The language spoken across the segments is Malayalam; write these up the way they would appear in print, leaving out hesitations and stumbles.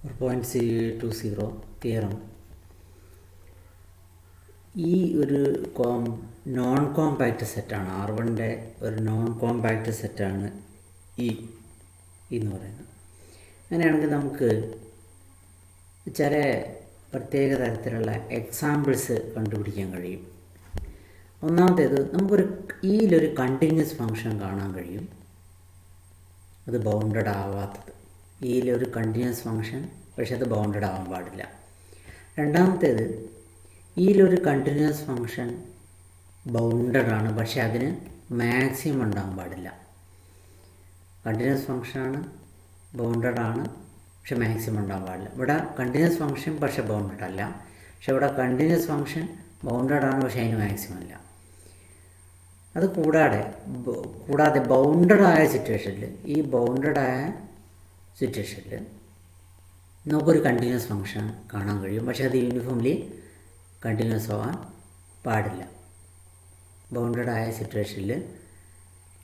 0.20 തിയറം ഈ ഒരു നോൺ കോമ്പാക്റ്റ് സെറ്റാണ്. R1ൻ്റെ ഒരു നോൺ കോമ്പാക്റ്റ് സെറ്റാണ് ഈ എന്ന് പറയുന്നത്. അങ്ങനെയാണെങ്കിൽ നമുക്ക് ചില പ്രത്യേക തരത്തിലുള്ള എക്സാമ്പിൾസ് കണ്ടുപിടിക്കാൻ കഴിയും. ഒന്നാമത്തേത്, നമുക്കൊരു ഈയിലൊരു കണ്ടിന്യൂസ് ഫങ്ഷൻ കാണാൻ കഴിയും, അത് ബൗണ്ടഡ് ആവാത്തത്. ഈയിലൊരു കണ്ടിന്യൂസ് ഫങ്ഷൻ, പക്ഷെ അത് ബൗണ്ടഡ് ആവാൻ പാടില്ല. രണ്ടാമത്തേത്, ഈയിലൊരു കണ്ടിന്യൂസ് ഫങ്ഷൻ ബൗണ്ടഡ് ആണ്, പക്ഷെ അതിന് മാക്സിമം ഉണ്ടാകാൻ പാടില്ല. കണ്ടിന്യൂസ് ഫങ്ഷനാണ്, ബൗണ്ടഡ് ആണ്, പക്ഷെ മാക്സിമം ഉണ്ടാകാൻ പാടില്ല. ഇവിടെ കണ്ടിന്യൂസ് ഫങ്ഷൻ പക്ഷെ ബൗണ്ടഡ് അല്ല, പക്ഷെ ഇവിടെ കണ്ടിന്യൂസ് ഫങ്ഷൻ ബൗണ്ടഡ് ആണ്, പക്ഷെ അതിന് മാക്സിമം ഇല്ല. അത് കൂടാതെ ബൗണ്ടഡായ സിറ്റുവേഷനിൽ, ഈ ബൗണ്ടഡായ സിറ്റുവേഷനിൽ നമുക്കൊരു കണ്ടിന്യൂസ് ഫങ്ഷൻ കാണാൻ കഴിയും, പക്ഷെ അത് യൂണിഫോംലി കണ്ടിന്യൂസ് ആവാൻ പാടില്ല. ബൗണ്ടഡായ സിറ്റുവേഷനിൽ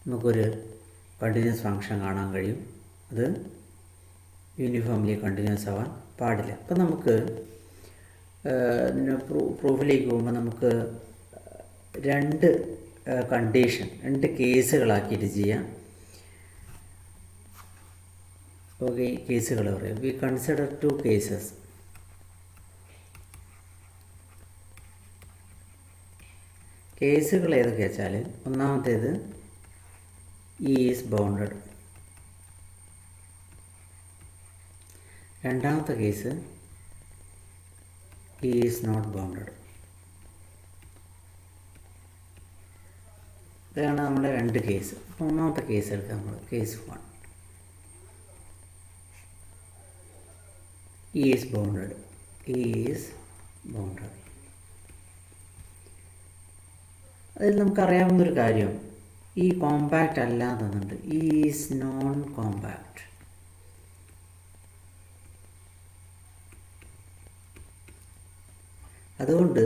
നമുക്കൊരു കണ്ടിന്യൂസ് ഫങ്ഷൻ കാണാൻ കഴിയും, അത് യൂണിഫോംലി കണ്ടിന്യൂസ് ആവാൻ പാടില്ല. അപ്പം നമുക്ക് പ്രൂഫിലേക്ക് പോകുമ്പോൾ നമുക്ക് രണ്ട് കേസുകളാക്കിയിട്ട് ചെയ്യാം. ഓക്കെ, കേസുകൾ പറയാം. We consider 2 cases. കേസുകൾ ഏതൊക്കെയാ വെച്ചാൽ, ഒന്നാമത്തേത് ഈസ് ബൗണ്ടഡ്, രണ്ടാമത്തെ കേസ് ഈസ് നോട്ട് ബൗണ്ടഡ്. ഇതാണ് നമ്മുടെ രണ്ട് കേസ്. ഒന്നാമത്തെ കേസ് എടുക്കാം നമ്മൾ. Case 1, is bounded. അതിൽ നമുക്കറിയാവുന്നൊരു കാര്യം, ഈ കോമ്പാക്റ്റ് അല്ലാതെന്നുണ്ട്, ഈസ് നോൺ കോമ്പാക്റ്റ്. അതുകൊണ്ട്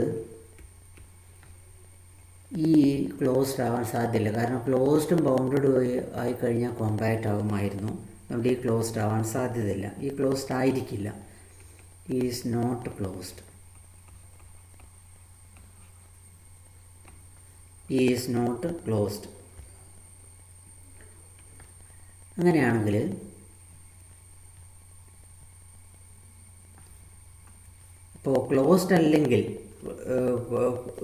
ഈ ക്ലോസ്ഡ് ആവാൻ സാധ്യതയില്ല. കാരണം ക്ലോസ്ഡും ബൗണ്ടഡും ആയി കഴിഞ്ഞാൽ കോമ്പാക്റ്റ് ആകുമായിരുന്നു. അതുകൊണ്ട് ഈ ക്ലോസ്ഡ് ആവാൻ സാധ്യതയില്ല. ഈ ക്ലോസ്ഡ് ആയിരിക്കില്ല. Is not closed. Is not closed. അങ്ങനെയാണെങ്കിൽ ഇപ്പോൾ ക്ലോസ്ഡ് അല്ലെങ്കിൽ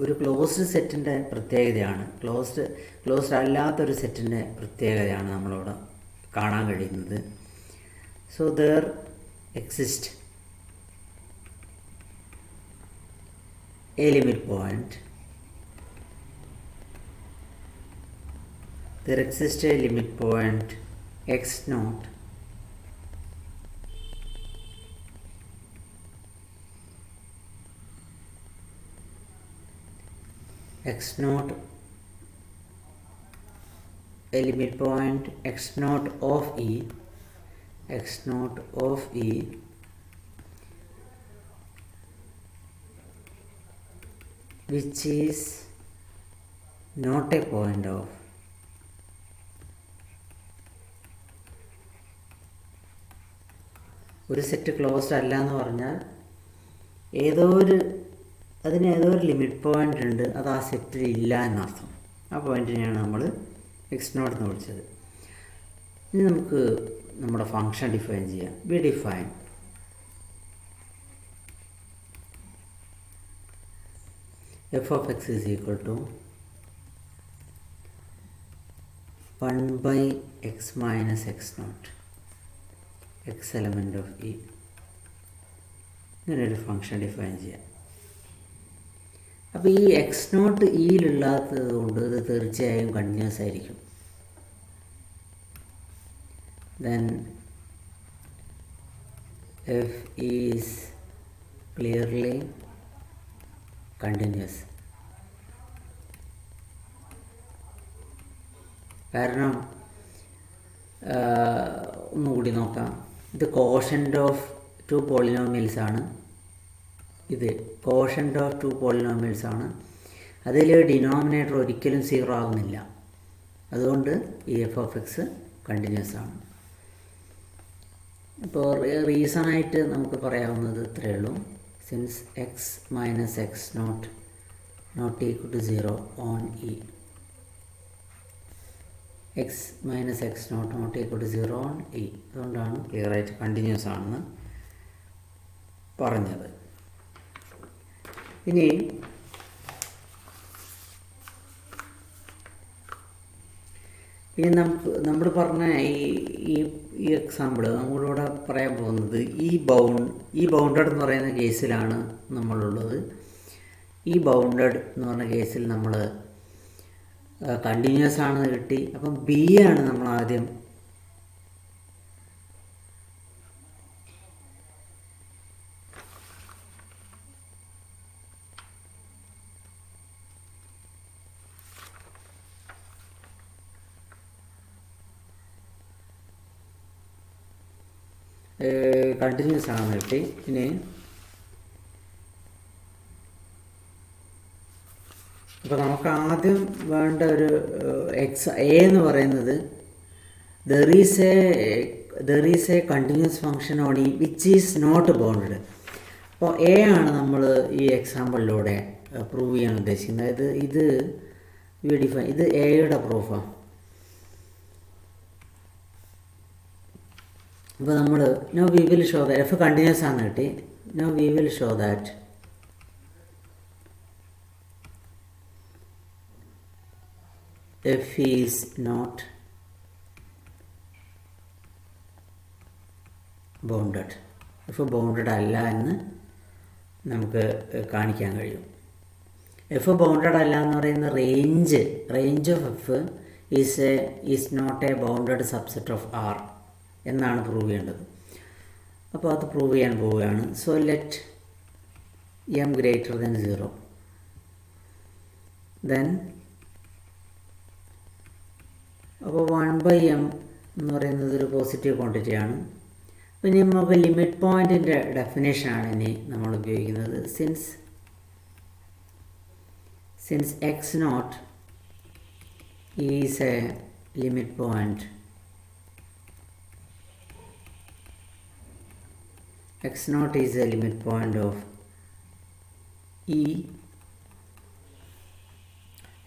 ഒരു ക്ലോസ്ഡ് സെറ്റിൻ്റെ പ്രത്യേകതയാണ്, ക്ലോസ്ഡ് അല്ലാത്തൊരു സെറ്റിൻ്റെ പ്രത്യേകതയാണ് നമ്മളിവിടെ കാണാൻ കഴിയുന്നത്. So there exist A limit point. There exists a limit point x0 a limit point x0 of E which is not a point of ഒരു സെറ്റ് ക്ലോസ്ഡ് അല്ല എന്ന് പറഞ്ഞാൽ അതിന് ഏതോ ഒരു ലിമിറ്റ് പോയിൻ്റ് ഉണ്ട്, അത് ആ സെറ്റിൽ ഇല്ല എന്നർത്ഥം. ആ പോയിൻറ്റിനെയാണ് നമ്മൾ x0 എന്ന് വിളിച്ചത്. ഇനി നമുക്ക് നമ്മുടെ ഫങ്ഷൻ ഡിഫൈൻ ചെയ്യാം. V define f of x is equal to 1 by x minus x0 x element of E. ഇങ്ങനെ ഒരു ഫങ്ഷൻ ഡിഫൈൻ ചെയ്യാം. അപ്പോൾ ഈ x0 ഇല്ലാത്തത് കൊണ്ട് ഇത് തീർച്ചയായും കണ്ടിന്യൂസ് ആയിരിക്കും. Then f is clearly continuous. കാരണം ഒന്നുകൂടി നോക്കാം. ഇത് കോഷ്യൻ്റ് ഓഫ് 2 പോളിനോമിയൽസ് ആണ്. അതിൽ ഡിനോമിനേറ്റർ ഒരിക്കലും 0 ആകുന്നില്ല. അതുകൊണ്ട് ഈ f of x കണ്ടിന്യൂസ് ആണ്. ഇപ്പോൾ റീസണായിട്ട് നമുക്ക് പറയാവുന്നത് ഇത്രയേ ഉള്ളൂ. Since x minus x naught equal to 0 on E, x minus x naught equal to 0 on E. അതുകൊണ്ടാണ് ക്ലിയറായിട്ട് കണ്ടിന്യൂസ് ആണെന്ന് പറഞ്ഞത്. ഇനി നമ്മൾ പറഞ്ഞ ഈ എക്സാമ്പിൾ നമ്മളിവിടെ പറയാൻ പോകുന്നത് ഈ ബൗണ്ടഡ് എന്ന് പറയുന്ന കേസിലാണ് നമ്മളുള്ളത്. ഈ ബൗണ്ടഡ് എന്ന് പറഞ്ഞ കേസിൽ നമ്മൾ കണ്ടിന്യൂസ് ആണെന്ന് കിട്ടി. അപ്പം ബി ആണ് നമ്മൾ ആദ്യം കണ്ടിന്യൂസ് ആണെന്ന് കിട്ടി. ഇനി അപ്പോൾ നമുക്ക് ആദ്യം വേണ്ട ഒരു എ എന്ന് പറയുന്നത് there is a continuous function on E which is not bounded. അപ്പോൾ എ ആണ് നമ്മൾ ഈ എക്സാമ്പിളിലൂടെ പ്രൂവ് ചെയ്യാൻ ഉദ്ദേശിക്കുന്നത്. ഇത് ഇത് എയുടെ പ്രൂഫാണ്. അപ്പോൾ നമ്മൾ now we will show that f continuous ആണെന്ന് കിട്ടി. Now we will show that f is not bounded. F bounded അല്ല എന്ന് നമുക്ക് കാണിക്കാൻ കഴിയും. എഫ് ബൗണ്ടഡ് അല്ല എന്ന് പറയുന്ന range of f is not a bounded subset of R എന്നാണ് പ്രൂവ് ചെയ്യേണ്ടത്. അപ്പോൾ അത് പ്രൂവ് ചെയ്യാൻ പോവുകയാണ്. So let m greater than 0, then അപ്പോൾ 1/m എന്ന് പറയുന്നത് ഒരു പോസിറ്റീവ് ക്വാണ്ടിറ്റിയാണ്. പിന്നെ നമുക്ക് ലിമിറ്റ് പോയിൻറ്റിൻ്റെ ഡെഫിനേഷനാണ് ഇനി നമ്മൾ ഉപയോഗിക്കുന്നത്. Since x not is a limit point, x naught is a limit point of E,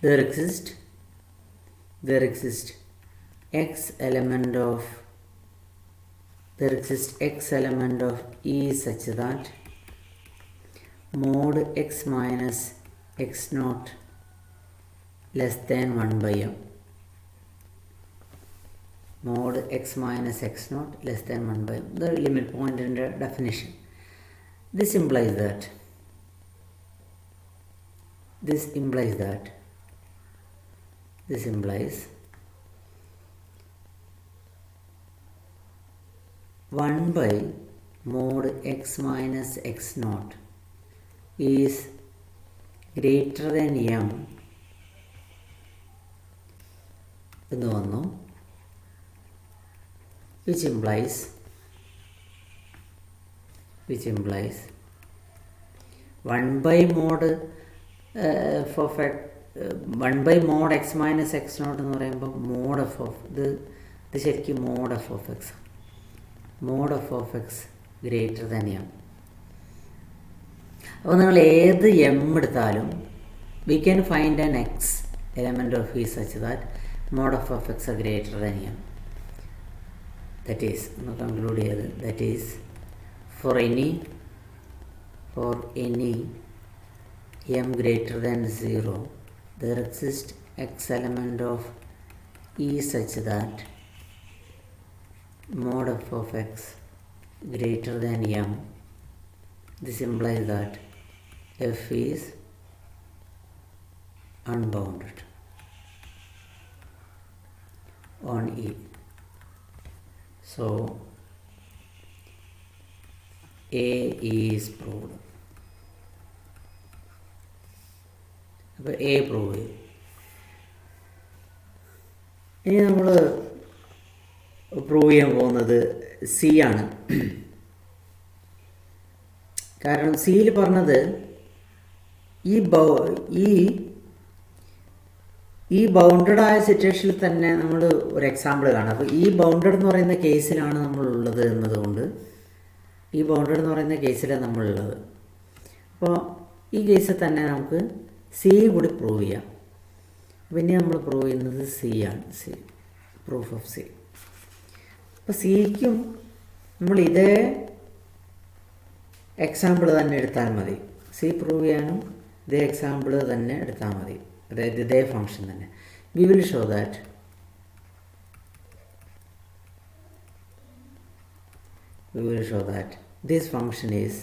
there exists x element of E such that mod x minus x naught less than 1/m. Mod x minus x naught less than 1/m, the limit point in the definition. This implies 1 by mod x minus x naught is greater than m എന്ന് വന്നു. which implies 1 by mod f of x 1 by mod x minus x naught എന്ന് പറയുമ്പോൾ mod f of ഇത് ശരിക്കും mod f of x greater than m. അപ്പോൾ നിങ്ങൾ ഏത് m എടുത്താലും we can find an x element of E such that mod f of x are greater than m. That is, conclude here, that is for any m greater than 0 there exists x element of E such that mod f of x greater than m. This implies that f is unbounded on E. So A is proved. അപ്പോൾ A പ്രൂവ് ചെയ്യും. ഇനി നമ്മൾ പ്രൂവ് ചെയ്യാൻ പോകുന്നത് സി ആണ്. കാരണം സിയിൽ പറഞ്ഞത് ഈ ബൗണ്ടഡ് ആയ സിറ്റുവേഷനിൽ തന്നെ നമ്മൾ ഒരു എക്സാമ്പിൾ കാണാം. അപ്പോൾ ഈ ബൗണ്ടഡ് എന്ന് പറയുന്ന കേസിലാണ് നമ്മളുള്ളത് എന്നതുകൊണ്ട് ഈ ബൗണ്ടഡ് എന്ന് പറയുന്ന കേസിലാണ് നമ്മളുള്ളത്. അപ്പോൾ ഈ കേസിൽ തന്നെ നമുക്ക് സി കൂടി പ്രൂവ് ചെയ്യാം. പിന്നെ നമ്മൾ പ്രൂവ് ചെയ്യുന്നത് സി ആണ്. C, proof of C. അപ്പോൾ സിക്കും നമ്മൾ ഇതേ എക്സാമ്പിൾ തന്നെ എടുത്താൽ മതി. സി പ്രൂവ് ചെയ്യാനും ഇതേ എക്സാമ്പിൾ തന്നെ എടുത്താൽ മതി, അതായത് ഇതേ ഫംഗ്ഷൻ തന്നെ. V will show that this function is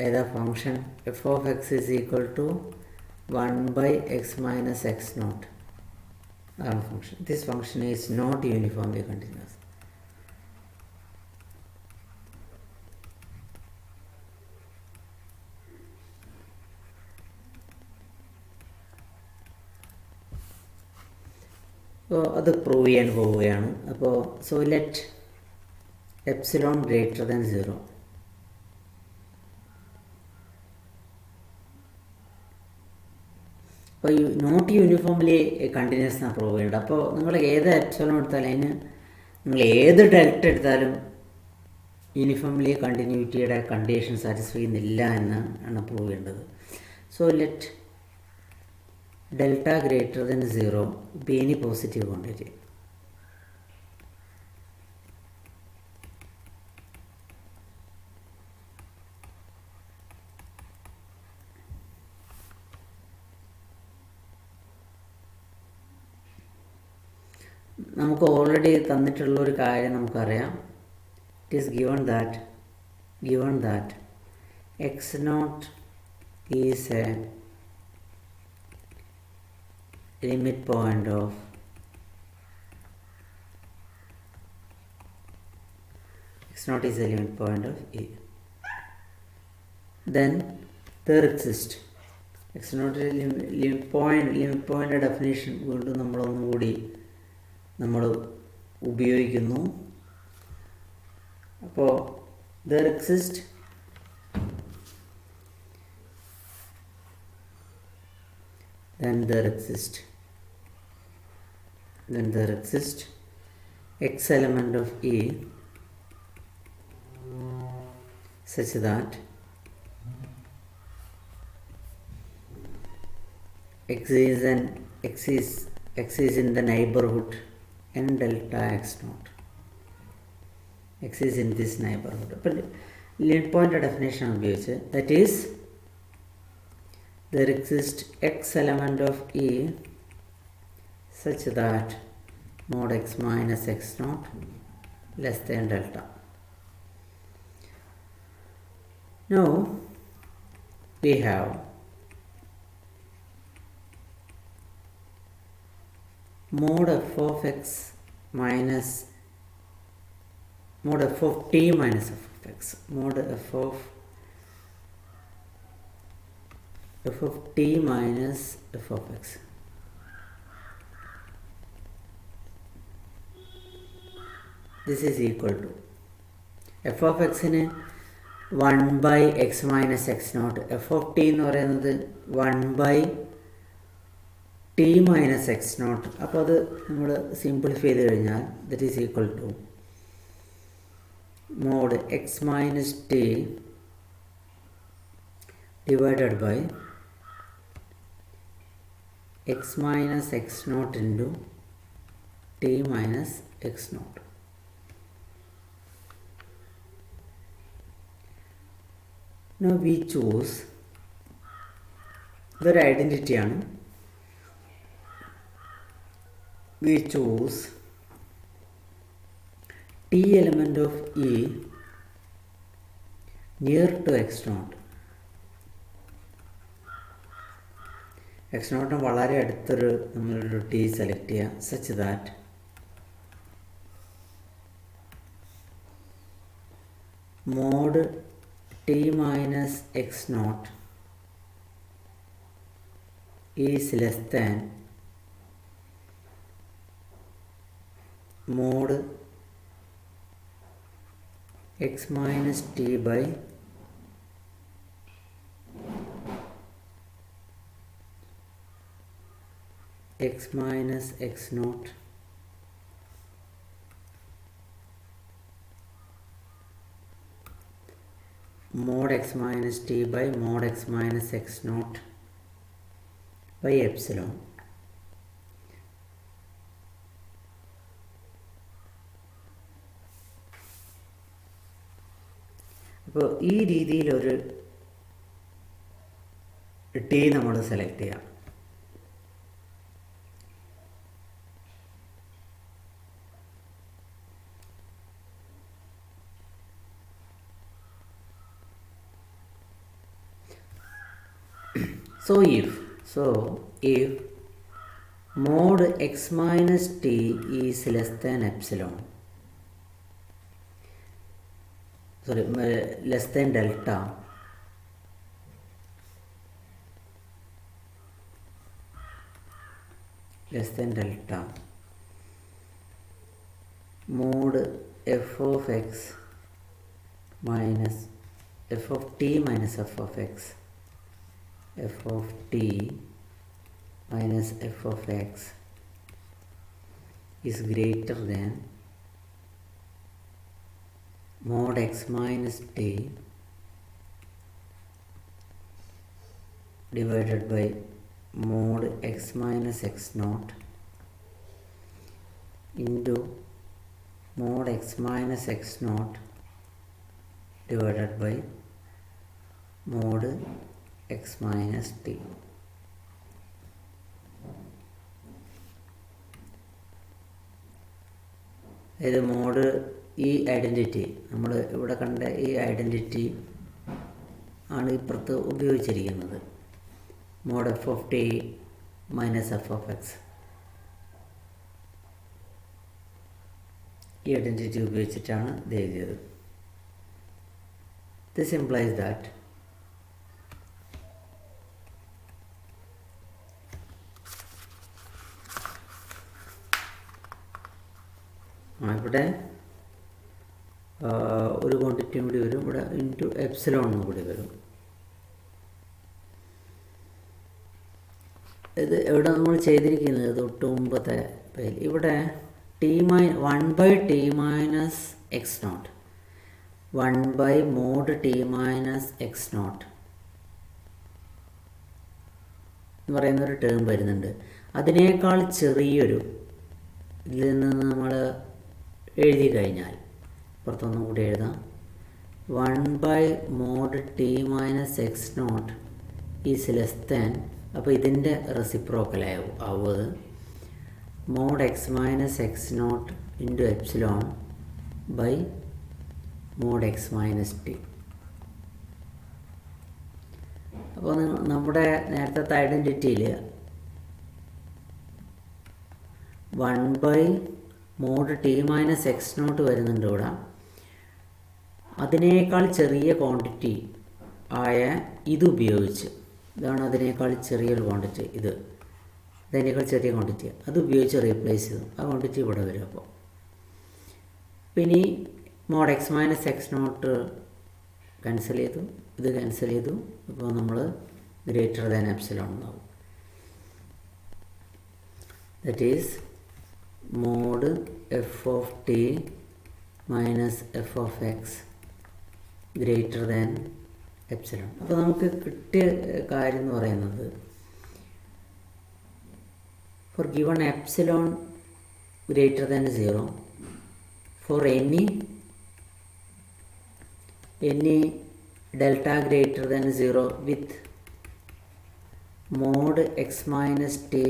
either function f of x is equal to 1 by x minus x naught. Function. This function is not uniformly continuous. അപ്പോൾ അത് പ്രൂവ് ചെയ്യാൻ പോവുകയാണ്. അപ്പോൾ so let epsilon greater than 0. അപ്പോൾ നോട്ട് യൂണിഫോംലി കണ്ടിന്യൂസ് എന്നാണ് പ്രൂവ് ചെയ്യേണ്ടത്. അപ്പോൾ നിങ്ങൾ ഏത് എപ്സിലോൺ എടുത്താലും അതിന് നിങ്ങൾ ഏത് ഡെൽറ്റ എടുത്താലും യൂണിഫോംലി കണ്ടിന്യൂറ്റിയുടെ കണ്ടീഷൻ സാറ്റിസ്ഫൈ ചെയ്യുന്നില്ല എന്നാണ് പ്രൂവ് ചെയ്യേണ്ടത്. So let delta greater than 0 be any positive quantity. നമുക്ക് ഓൾറെഡി തന്നിട്ടുള്ളൊരു കാര്യം നമുക്കറിയാം. It is given that x naught is a limit point of x naught is a limit point of E. Then there exists x naught is limit point definition വീണ്ടും നമ്മളൊന്നുകൂടി നമ്മൾ ഉപയോഗിക്കുന്നു. അപ്പോൾ there exists x element of E such that x is in the neighborhood n delta x naught. X is in this neighborhood. But limit point definition ഉപയോഗിച്ച്, that is there exists x element of E such that mod x minus x naught less than delta. Now we have mod f of x minus mod f of t minus f of x, mod f of t minus f of x. This is equal to f of x ന് 1 by x minus x naught, f of t എന്ന് പറയുന്നത് 1 by t minus x naught. അപ്പോൾ അത് നമ്മൾ സിംപ്ലിഫൈ ചെയ്ത് കഴിഞ്ഞാൽ that is equal to mod x minus t divided by x minus x naught into t minus x naught. Now we choose, ഇതൊരു ഐഡൻറ്റിറ്റിയാണ്, we choose t element of E near to x naught. x naught വളരെ അടുത്തൊരു നമ്മളൊരു t സെലക്ട് ചെയ്യുക such that mod t minus x naught is less than mod x minus t by x minus x naught mod x minus t by mod x minus x naught by epsilon. അപ്പോൾ ഈ രീതിയിലൊരു ടി നമ്മൾ സെലക്ട് ചെയ്യാം. So if mod x minus t is less than epsilon, less than delta, mod f of x minus f of t minus f of x, f of t minus f of x is greater than mod x minus t divided by mod x minus x naught into mod x minus x naught divided by mod x minus t. ഇത് മോഡ് ഈ ഐഡൻറ്റിറ്റി നമ്മൾ ഇവിടെ കണ്ട ഈ ഐഡൻറ്റിറ്റി ആണ് ഇപ്പുറത്ത് ഉപയോഗിച്ചിരിക്കുന്നത്. Mod f of t minus f of x, ഈ ഐഡൻറ്റിറ്റി ഉപയോഗിച്ചിട്ടാണ് ഇത് എഴുതിയത്. ദിസ് ഇംപ്ലൈസ് ദാറ്റ് ഇവിടെ ഒരു ക്വാണ്ടിറ്റിയും കൂടി വരും, ഇവിടെ ഇൻറ്റു എപ്സിലോണും കൂടി വരും. ഇത് ഇവിടെ നമ്മൾ ചെയ്തിരിക്കുന്നത് തൊട്ട് മുമ്പത്തെ പേര് ഇവിടെ one by t minus x naught, one by mod t minus x naught എന്ന് പറയുന്നൊരു ടേം വരുന്നുണ്ട്. അതിനേക്കാൾ ചെറിയൊരു ഇതിൽ നിന്ന് നമ്മൾ എഴുതി കഴിഞ്ഞാൽ പുറത്തൊന്നും കൂടി എഴുതാം. One by mod t minus x not is less than, അപ്പോൾ ഇതിൻ്റെ റെസിപ്രോക്കലാവുന്നത് mod x minus x not into epsilon by mod x minus t. അപ്പോൾ നമ്മുടെ നേരത്തെ ഐഡൻറ്റിറ്റിയിൽ one by mod t minus x not വരുന്നുണ്ട് ഇവിടെ. അതിനേക്കാൾ ചെറിയ ക്വാണ്ടിറ്റി ആയ ഇതുപയോഗിച്ച്, ഇതാണ് അതിനേക്കാൾ ചെറിയൊരു ക്വാണ്ടിറ്റി, ഇതിനേക്കാൾ ചെറിയ ക്വാണ്ടിറ്റി, അത് ഉപയോഗിച്ച് റീപ്ലേസ് ചെയ്തു. ആ ക്വാണ്ടിറ്റി ഇവിടെ വരും. അപ്പോൾ പിന്നെ mod x minus x naught cancel ചെയ്തു, ഇത് ക്യാൻസൽ ചെയ്തു. ഇപ്പോൾ നമ്മൾ ഗ്രേറ്റർ ദാൻ എപ്സിലോൺ എന്നാവും. That is mod f of t minus f of x greater than epsilon. അപ്പോൾ നമുക്ക് കിട്ടിയ കാര്യം എന്ന് പറയുന്നത് for given epsilon greater than 0 for any delta greater than 0 with mod x minus t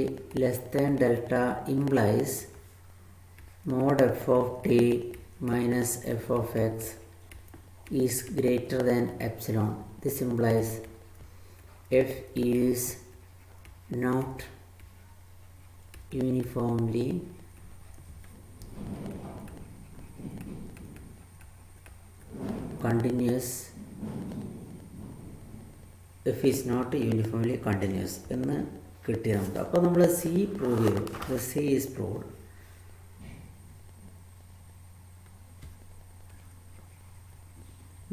less than delta implies mod f of t minus f of x is greater than epsilon. This implies f is not uniformly continuous. F is not uniformly continuous എന്ന് കിട്ടിയതുണ്ട്. അപ്പോൾ നമ്മൾ സി പ്രൂവ് ചെയ്തു. C is proved.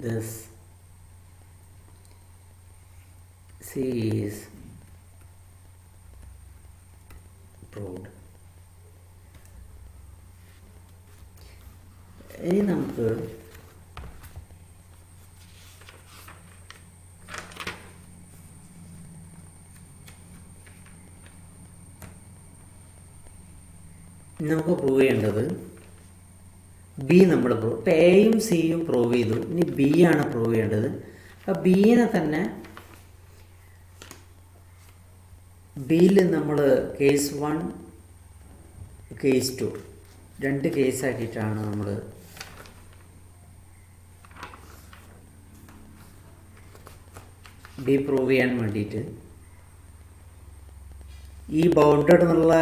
This C is proved. ഇനി നമുക്ക് പ്രൂവ് ചെയ്യേണ്ടത് ബി. നമ്മൾ ഇപ്പം എയും സിയും പ്രൂവ് ചെയ്തു, ഇനി ബി ആണ് പ്രൂവ് ചെയ്യേണ്ടത്. അപ്പം ബീനെ തന്നെ ബിയിൽ നമ്മൾ കേസ് 1 കേസ് 2 രണ്ട് കേസാക്കിയിട്ടാണ് നമ്മൾ ബി പ്രൂവ് ചെയ്യാൻ വേണ്ടിയിട്ട് ഈ ബൗണ്ടഡ് എന്നുള്ള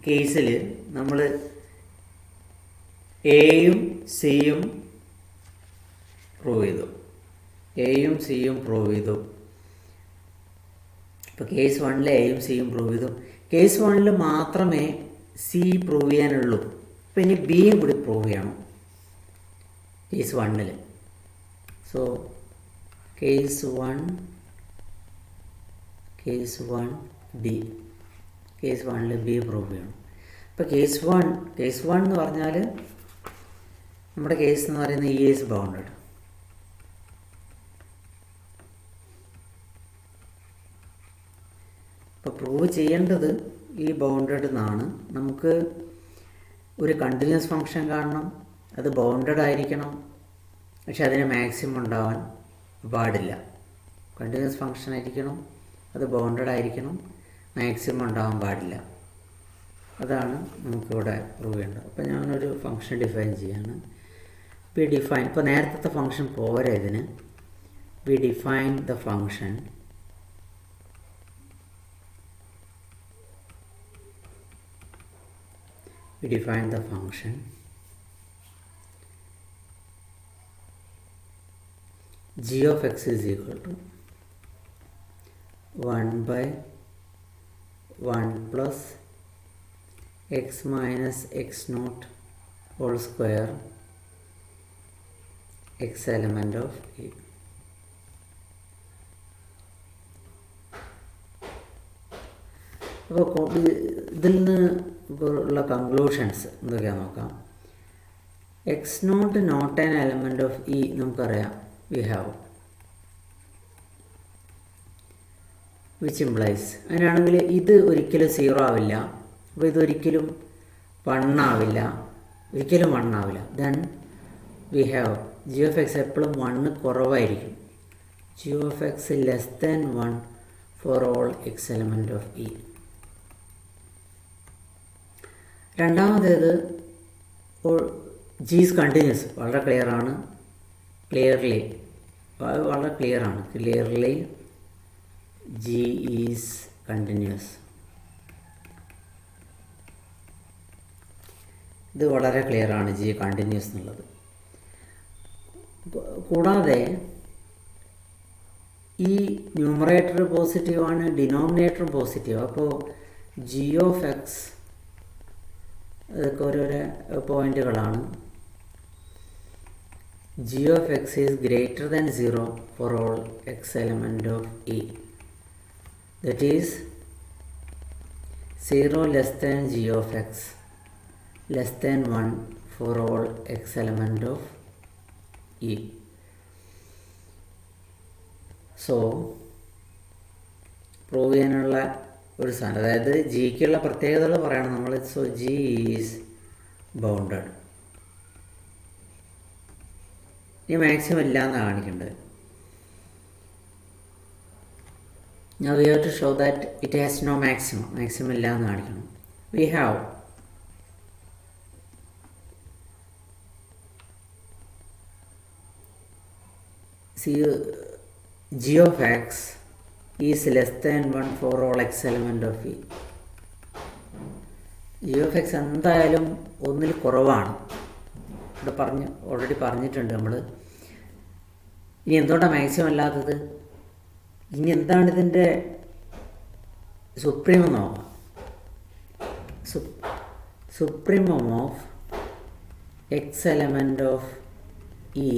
കേസിൽ നമ്മൾ എയും സിയും പ്രൂവ് ചെയ്തു, എയും സിയും പ്രൂവ് ചെയ്തു. ഇപ്പോൾ കേസ് 1 എയും സിയും പ്രൂവ് ചെയ്തു. കേസ് 1 മാത്രമേ സി പ്രൂവ് ചെയ്യാനുള്ളൂ. അപ്പോൾ ഇനി ബിയും കൂടി പ്രൂവ് ചെയ്യണം case 1. So case 1 B, case 1 B prove ചെയ്യണം. ഇപ്പോൾ കേസ് 1 എന്ന് പറഞ്ഞാൽ നമ്മുടെ കേസ് എന്ന് പറയുന്നത് ഇ ഈസ് ബൗണ്ടഡ്. ഇപ്പോൾ പ്രൂവ് ചെയ്യേണ്ടത് ഈ ബൗണ്ടഡ് എന്നാണ്. നമുക്ക് ഒരു കണ്ടിന്യൂസ് ഫംഗ്ഷൻ കാണണം, അത് ബൗണ്ടഡ് ആയിരിക്കണം, പക്ഷെ അതിന് മാക്സിമം ഉണ്ടാവാൻ പാടില്ല. കണ്ടിന്യൂസ് ഫംഗ്ഷൻ ആയിരിക്കണം, അത് ബൗണ്ടഡ് ആയിരിക്കണം, മാക്സിമം ഉണ്ടാവാൻ പാടില്ല. അതാണ് നമുക്കിവിടെ പ്രൂവ് ചെയ്യേണ്ടത്. അപ്പോൾ ഞാനൊരു ഫംഗ്ഷൻ ഡിഫൈൻ ചെയ്യാണ്. വി ഡിഫൈൻ, ഇപ്പോൾ നേരത്തെ ഫംഗ്ഷൻ പോരാ ഇതിന്. V define the function g of x is equal to 1/1 plus x minus x naught whole square x element of e. അപ്പോൾ ഇതിൽ നിന്ന് ഉള്ള കൺക്ലൂഷൻസ് എന്തൊക്കെയാണെന്ന് നോക്കാം. X naught an element of E നമുക്കറിയാം, വി ഹാവ്, വിച്ച് ഇംപ്ലൈസ്, അങ്ങനെയാണെങ്കിൽ ഇത് ഒരിക്കലും 0 ആവില്ല. അപ്പോൾ ഇതൊരിക്കലും 1 ആവില്ല, ഒരിക്കലും 1 ആവില്ല. Then we have G of X എപ്പോഴും 1 കുറവായിരിക്കും. G of X less than 1 four all X element of E. രണ്ടാമത്തേത് ജി ഈസ് കണ്ടിന്യൂസ്, വളരെ ക്ലിയറാണ്, ക്ലിയർലി ജി ഈസ് കണ്ടിന്യൂസ്. ഇത് വളരെ ക്ലിയറാണ്, ജി കണ്ടിന്യൂസ് എന്നുള്ളത്. കൂടാതെ ഈ ന്യൂമറേറ്റർ പോസിറ്റീവാണ്, ഡിനോമിനേറ്ററും പോസിറ്റീവ്. അപ്പോൾ ജി ഓഫ് എക്സ് അതൊക്കെ ഓരോരോ പോയിന്റുകളാണ്. G of x is greater than 0 four all X element of E. That is 0 less than G of X less than 1 four all X element of E. So prove ചെയ്യാനുള്ള ഒരു സാധനം, അതായത് ജിക്കുള്ള പ്രത്യേകതകൾ പറയണം നമ്മൾ. So G is bounded. ഇനി മാക്സിമം ഇല്ല എന്നാണ് കാണിക്കേണ്ടത്. Now we have to show that it has no maximum. Maximum ഇല്ല എന്ന് കാണിക്കണം. We have g of x is less than 1 for all x element of e. g of x എന്തായാലും 1 കുറവാണ്. ഇവിടെ ഓൾറെഡി പറഞ്ഞിട്ടുണ്ട് നമ്മൾ. ഇനി എന്തുകൊണ്ടാണ് മാക്സിമം അല്ലാത്തത്? ഇനി എന്താണ് ഇതിൻ്റെ സുപ്രീമം നോക്കാം. Supremum of x element of E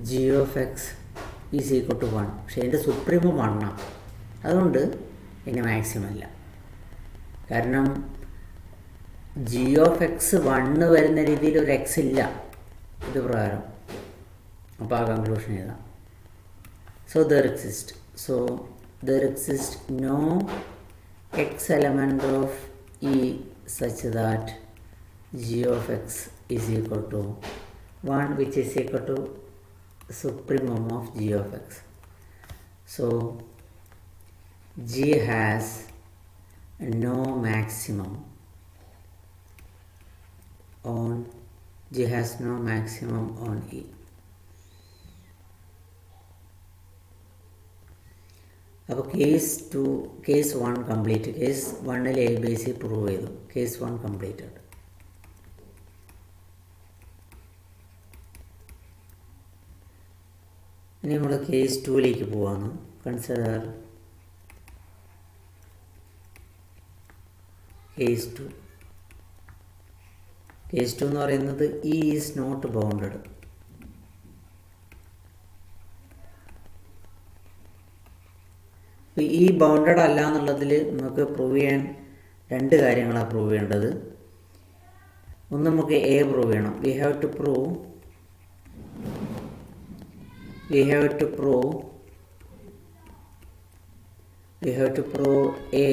g of x is equal to 1. പക്ഷേ ഇതിൻ്റെ സുപ്രീമം 1 ആണ്, അതുകൊണ്ട് ഇതിന് മാക്സിമം ഇല്ല. കാരണം ജി ഓഫ് എക്സ് 1 വരുന്ന രീതിയിൽ ഒരു എക്സ് ഇല്ല ഇത് പ്രകാരം. അപ്പോൾ ആ കൺക്ലൂഷൻ എഴുതാം. So there exist no x element of E such that g of x is equal to 1 which is equal to supremum of g of x. So g has no maximum on E. അപ്പോൾ കേസ് 1 കംപ്ലീറ്റ്. കേസ് 1ൽ എ ബി സി പ്രൂവ് ചെയ്തു. Case 1 completed. ഇനി നമ്മൾ കേസ് 2ലേക്ക് പോവാണ്. Consider case 2. കേസ് 2 എന്ന് പറയുന്നത് ഇ ഈസ് നോട്ട് ബൗണ്ടഡ്. ഈ ബൗണ്ടഡ് അല്ല എന്നുള്ളതിൽ നമുക്ക് പ്രൂവ് ചെയ്യാൻ 2 കാര്യങ്ങളാണ് പ്രൂവ് ചെയ്യേണ്ടത്. ഒന്ന് നമുക്ക് എ പ്രൂവ് ചെയ്യണം. We have to prove A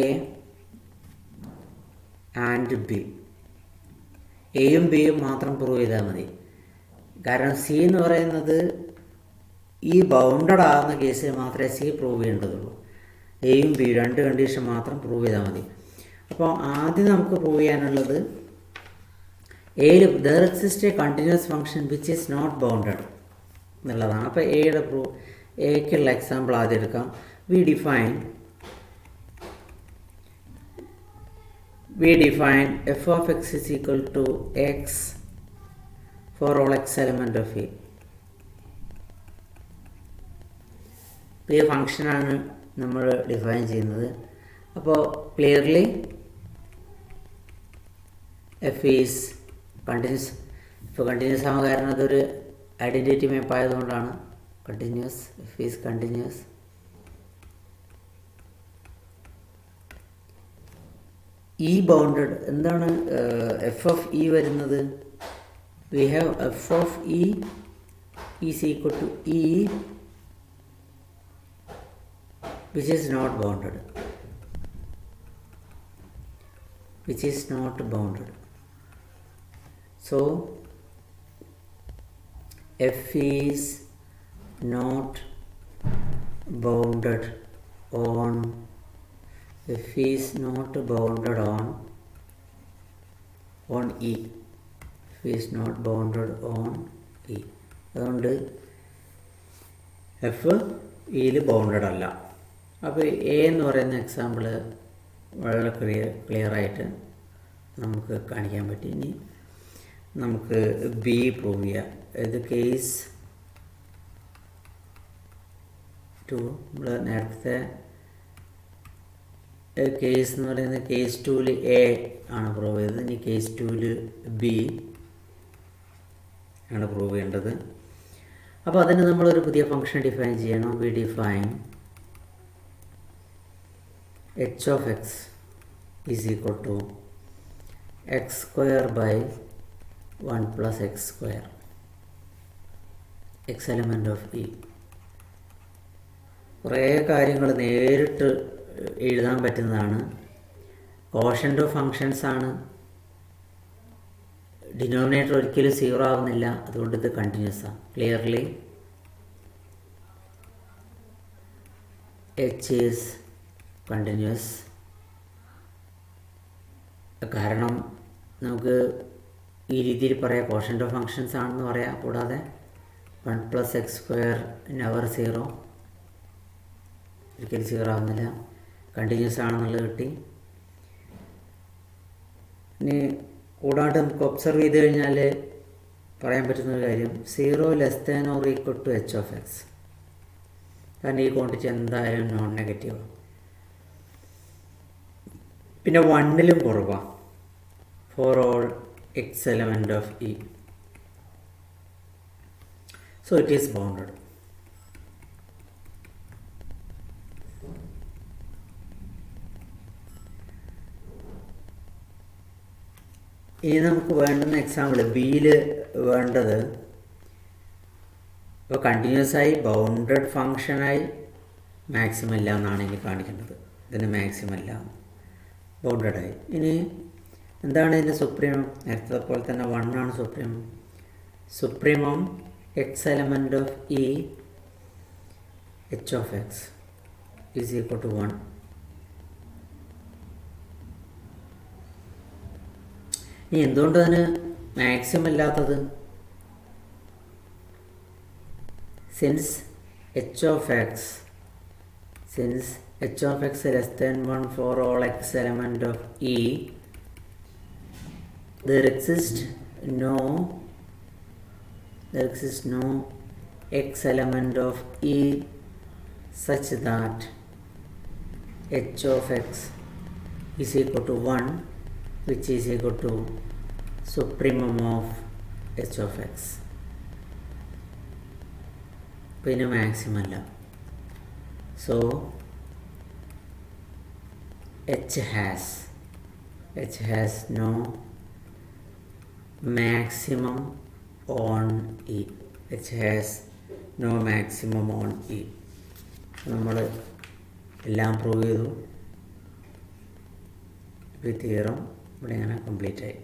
and B. എയും ബിയും മാത്രം പ്രൂവ് ചെയ്താൽ മതി. കാരണം സി എന്ന് പറയുന്നത് ഈ ബൗണ്ടഡ് ആകുന്ന കേസിൽ മാത്രമേ സി പ്രൂവ് ചെയ്യേണ്ടതുള്ളൂ. എയും ബിയും 2 കണ്ടീഷൻ മാത്രം പ്രൂവ് ചെയ്താൽ മതി. അപ്പോൾ ആദ്യം നമുക്ക് പ്രൂവ് ചെയ്യാനുള്ളത് എയിൽ there exist a continuous function which is not bounded എന്നുള്ളതാണ്. അപ്പോൾ എക്കുള്ള എക്സാമ്പിൾ ആദ്യം എടുക്കാം. We define f of x is equal to x for all x element of A. ഈ ഫംഗ്ഷനാണ് നമ്മൾ ഡിഫൈൻ ചെയ്യുന്നത്. അപ്പോൾ ക്ലിയർലി എഫ് ഈസ് കണ്ടിന്യൂസ്. ഇപ്പോൾ കണ്ടിന്യൂസ് ആവാൻ കാരണം അതൊരു ഐഡൻറ്റിറ്റി മാപ്പ് ആയതുകൊണ്ടാണ് continuous. F is continuous. E bounded. എന്താണ് എഫ് ഓഫ് ഇ വരുന്നത്? We have f of E is equal to E which is not bounded. So f is not bounded on E. അതുകൊണ്ട് എഫ് ഇയിൽ ബൗണ്ടഡ് അല്ല. അപ്പോൾ എ എന്ന് പറയുന്ന എക്സാമ്പിൾ വളരെ ക്ലിയറായിട്ട് നമുക്ക് കാണിക്കാൻ പറ്റി. ഇനി നമുക്ക് ബി പ്രൂവ് ചെയ്യാം. ഇത് കേസ് 2. നമ്മൾ നേരത്തെ കേസ് എന്ന് പറയുന്നത് കേസ് 2ൽ എ ആണ് പ്രൂവ് ചെയ്തത്. ഇനി കേസ് 2ൽ ബി ആണ് പ്രൂവ് ചെയ്യേണ്ടത്. അപ്പോൾ അതിന് നമ്മളൊരു പുതിയ ഫംഗ്ഷൻ ഡിഫൈൻ ചെയ്യണം. V define h of x is equal to x square by 1 plus x square, x element of E. കുറേ കാര്യങ്ങൾ നേരിട്ട് എഴുതാൻ പറ്റുന്നതാണ്. കോഷ്യൻ്റ് ഓഫ് ഫങ്ഷൻസ് ആണ്. ഡിനോമിനേറ്റർ ഒരിക്കലും 0 ആവുന്നില്ല. അതുകൊണ്ട് ഇത് കണ്ടിന്യൂസ് ആണ്. Clearly h is continuous. കാരണം നമുക്ക് ഈ രീതിയിൽ പറയാം കോഷ്യൻ്റ് ഓഫ് ഫങ്ഷൻസ് ആണെന്ന് പറയാം. കൂടാതെ 1 plus x square നെവർ 0, ഒരിക്കലും 0 ആവുന്നില്ല, കണ്ടിന്യൂസ് ആണെന്നുള്ളത് കിട്ടി. ഇനി കൂടാണ്ട് നമുക്ക് ഒബ്സർവ് ചെയ്ത് കഴിഞ്ഞാൽ പറയാൻ പറ്റുന്നൊരു കാര്യം 0 less than or equal to h of x. കാരണം ഈ ക്വാണ്ടിറ്റി എന്തായാലും നോൺ നെഗറ്റീവാണ്. പിന്നെ 1ലും കുറവാണ്. Four all x element of E. So it is bounded. ഇനി നമുക്ക് വേണ്ടുന്ന എക്സാമ്പിൾ ബിയിൽ വേണ്ടത് ഇപ്പോൾ കണ്ടിന്യൂസ് ആയി ബൗണ്ടഡ് ഫങ്ഷനായി മാക്സിമം ഇല്ല എന്നാണ് ഇനി കാണിക്കേണ്ടത്. ഇതിന് മാക്സിമം ഇല്ല, ബൗണ്ടഡായി. ഇനി എന്താണ് ഇതിൻ്റെ സുപ്രീമം? നേരത്തെ പോലെ തന്നെ 1 ആണ് supremum. Supremum x element of E h of x is equal to 1. ഇനി എന്തുകൊണ്ട് അതിന് മാക്സിമം ഇല്ലാത്തത്? Since h of x less than 1 for all x element of E, there exists no x element of E such that h of x is equal to 1, which is equal to supremum of h of x. പിന്നെ മാക്സിമം അല്ല. So h has no maximum on E. നമ്മൾ എല്ലാം പ്രൂവ് ചെയ്തു. ഈ തിയറം ഇവിടെ അങ്ങനെ കംപ്ലീറ്റ് ആയി.